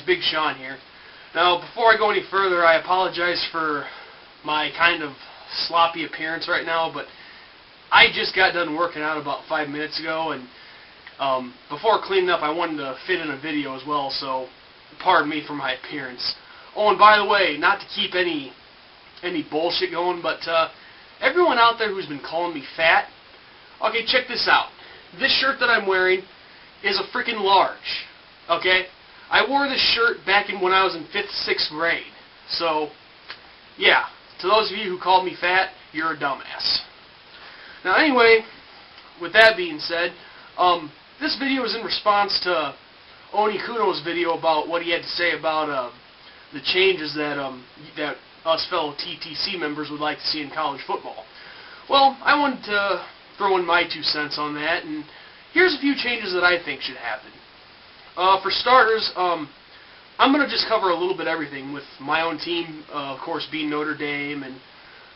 Big Sean here. Now, before I go any further, I apologize for my kind of sloppy appearance right now, but I just got done working out about 5 minutes ago, and before cleaning up, I wanted to fit in a video as well, so pardon me for my appearance. Oh, and by the way, not to keep any bullshit going, but everyone out there who's been calling me fat, okay, check this out. This shirt that I'm wearing is a freaking large, okay? I wore this shirt back when I was in 5th, 6th grade. So, yeah, to those of you who called me fat, you're a dumbass. Now anyway, with that being said, this video is in response to Onikuno's video about what he had to say about the changes that that us fellow TTC members would like to see in college football. Well, I wanted to throw in my 2 cents on that, and here's a few changes that I think should happen. For starters, I'm going to just cover a little bit everything with my own team, of course, being Notre Dame and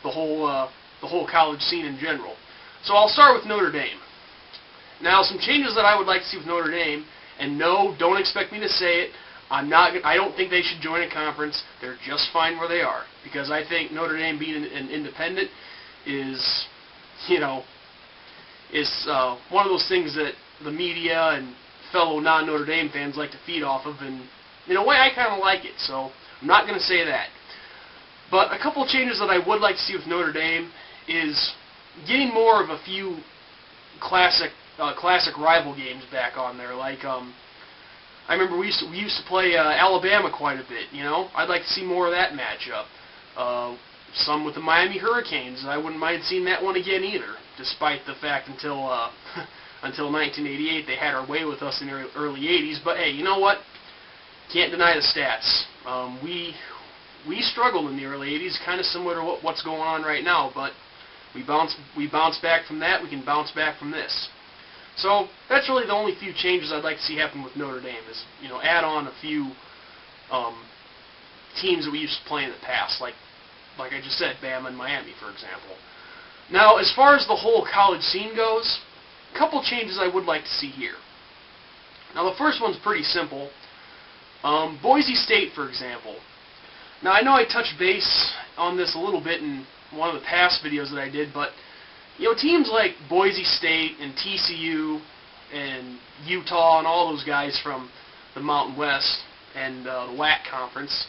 the whole college scene in general. So I'll start with Notre Dame. Now, some changes that I would like to see with Notre Dame, and no, don't expect me to say it. I don't think they should join a conference. They're just fine where they are, because I think Notre Dame being an independent is, you know, one of those things that the media and fellow non-Notre Dame fans like to feed off of, and in a way I kind of like it, so I'm not going to say that. But a couple of changes that I would like to see with Notre Dame is getting more of a few classic rival games back on there. Like I remember we used to play Alabama quite a bit. You know, I'd like to see more of that matchup. Some with the Miami Hurricanes. I wouldn't mind seeing that one again either, despite the fact until 1988 they had our way with us in the early 80s. But hey, you know what? Can't deny the stats. We struggled in the early 80s, kind of similar to what's going on right now, but we bounced back from that. We can bounce back from this. So that's really the only few changes I'd like to see happen with Notre Dame, is, you know, add on a few teams that we used to play in the past, like I just said, Bama and Miami, for example. Now, as far as the whole college scene goes, a couple changes I would like to see here. Now, the first one's pretty simple. Boise State, for example. Now, I know I touched base on this a little bit in one of the past videos that I did, but, you know, teams like Boise State and TCU and Utah and all those guys from the Mountain West and the WAC conference,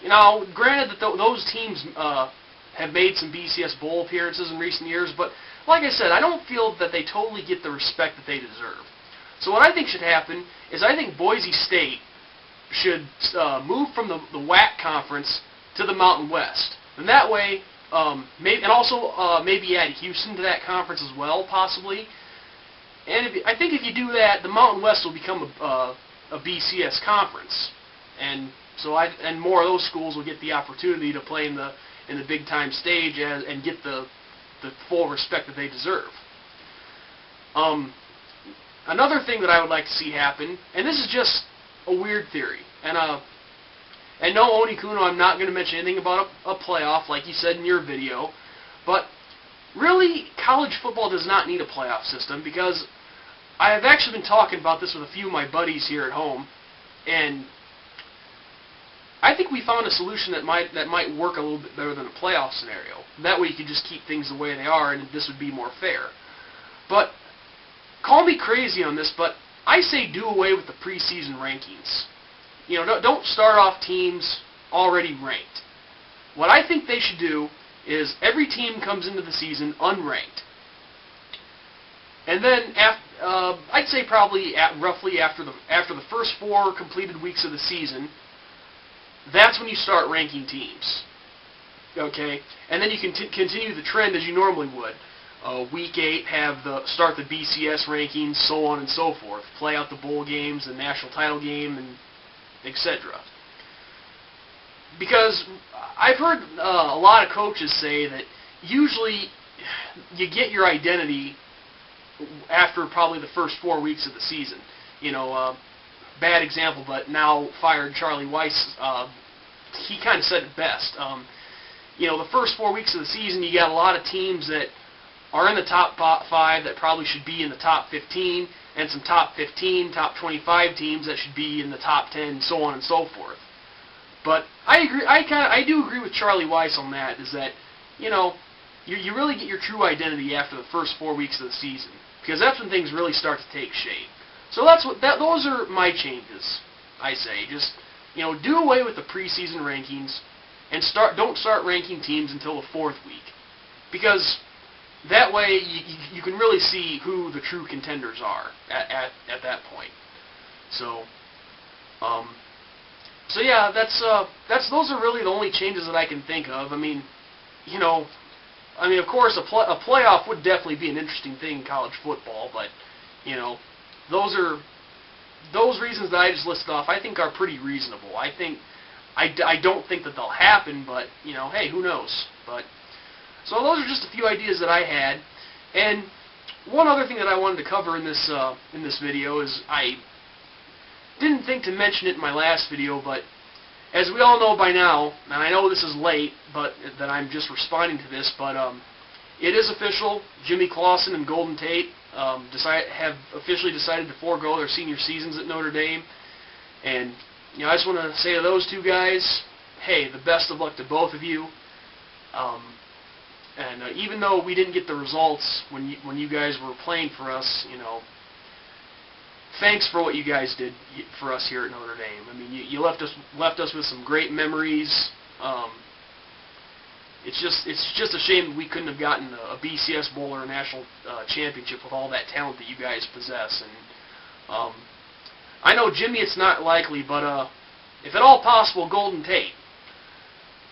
you know, granted that those teams have made some BCS Bowl appearances in recent years, but like I said, I don't feel that they totally get the respect that they deserve. So what I think should happen is I think Boise State should move from the WAC conference to the Mountain West. And that way, maybe add Houston to that conference as well, possibly. And I think if you do that, the Mountain West will become a BCS conference, and so more of those schools will get the opportunity to play in the big time stage and get the full respect that they deserve. Another thing that I would like to see happen, and this is just a weird theory, and no, Onikuno, I'm not going to mention anything about a playoff like you said in your video, but really, college football does not need a playoff system, because I have actually been talking about this with a few of my buddies here at home, and I think we found a solution that might work a little bit better than a playoff scenario. That way you could just keep things the way they are, and this would be more fair. But call me crazy on this, but I say do away with the preseason rankings. You know, don't start off teams already ranked. What I think they should do is every team comes into the season unranked, and then I'd say probably roughly after the first 4 completed weeks of the season, that's when you start ranking teams. Okay, and then you can continue the trend as you normally would. Week 8 start the BCS rankings, so on and so forth. Play out the bowl games, the national title game, and etc. Because I've heard a lot of coaches say that usually you get your identity after probably the first 4 weeks of the season. You know, bad example, but now fired Charlie Weiss, he kind of said it best. You know, the first 4 weeks of the season, you got a lot of teams that are in the top 5 that probably should be in the top 15, and some top 15, top 25 teams that should be in the top 10, so on and so forth. But I agree. I do agree with Charlie Weiss on that. Is that, you know, you really get your true identity after the first 4 weeks of the season, because that's when things really start to take shape. So those are my changes. I say just, you know, do away with the preseason rankings and don't start ranking teams until the 4th week, because that way you can really see who the true contenders are at that point. So so yeah, those are really the only changes that I can think of. I mean, you know, of course a playoff would definitely be an interesting thing in college football, but you know, those reasons that I just listed off, I think are pretty reasonable. I don't think that they'll happen, but you know, hey, who knows? But so those are just a few ideas that I had. And one other thing that I wanted to cover in this video is, I didn't think to mention it in my last video, but as we all know by now, and I know this is late, but that I'm just responding to this, but it is official. Jimmy Clausen and Golden Tate have officially decided to forego their senior seasons at Notre Dame. And you know, I just want to say to those two guys, hey, the best of luck to both of you. Even though we didn't get the results when you guys were playing for us, you know, thanks for what you guys did for us here at Notre Dame. I mean, you left us with some great memories. It's just a shame that we couldn't have gotten a BCS Bowl or a national championship with all that talent that you guys possess. And I know Jimmy, it's not likely, but if at all possible, Golden Tate.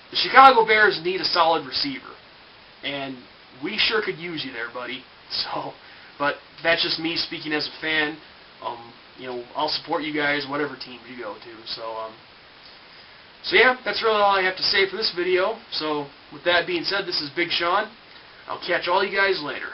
The Chicago Bears need a solid receiver, and we sure could use you there, buddy. So, but that's just me speaking as a fan. You know, I'll support you guys, whatever team you go to. So yeah, that's really all I have to say for this video. So with that being said, this is Big Sean. I'll catch all you guys later.